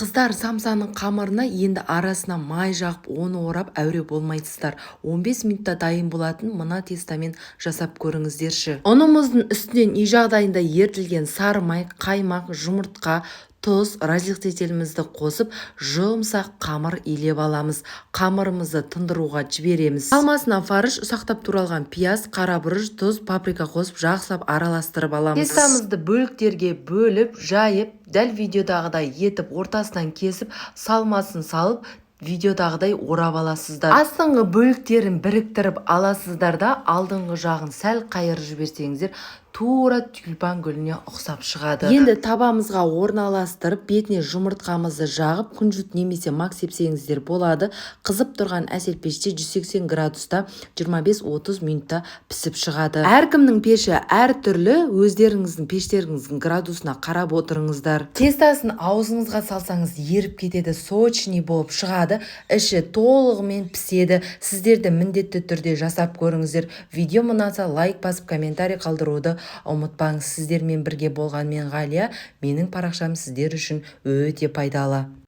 Қыздар, самсаның қамырына енді арасына май жағып, оны орап әуре болмайсыздар. 15 минутта дайын болатын мына тестамен жасап көріңіздерші. Ұнымыздың үстінен үй жағдайында ерітілген сары май, қаймақ, жұмыртқа, тұз, разрыхтителімізді қосып, жұмсақ қамыр илеп аламыз. Қамырымызды тындыруға жібереміз. Алмасына фарш, ұсақтап туралған пияз, қара бұрыш, тұз, паприка қосып, жақсылап араластырып аламыз. Тестамызды бөліктерге бөліп, жайып, дәл видеодағыдай етіп, ортасынан кесіп, салмасын салып, видеодағыдай орап аласыздар. Астыңғы бөліктерін біріктіріп аласыздар да, алдыңғы жағын сәл қайырып жіберсеңіздер, тура тюльпан гүліне ұқсап шығады. Енді табамызға орналастырып, бетіне жұмыртқамызды жағып, күнжіт немесе мак сепсеңіздер болады. Қызып тұрған әсел пеште 180 градуста 25-30 минутта пісіп шығады. Әркімнің пеші әртүрлі, өздеріңіздің пештеріңіздің градусына қарап отырыңыздар. Тестасын аузыңызға салсаңыз еріп кетеді, сочный болып шығады, іші толығымен піседі. Сіздерді міндетті түрде жасап көріңіздер. Видео ұнаса лайк басып, комментарий қалдыруды ұмытпаңыз. Сіздермен бірге болған мен Ғалия. Менің парақшам сіздер үшін өте пайдалы.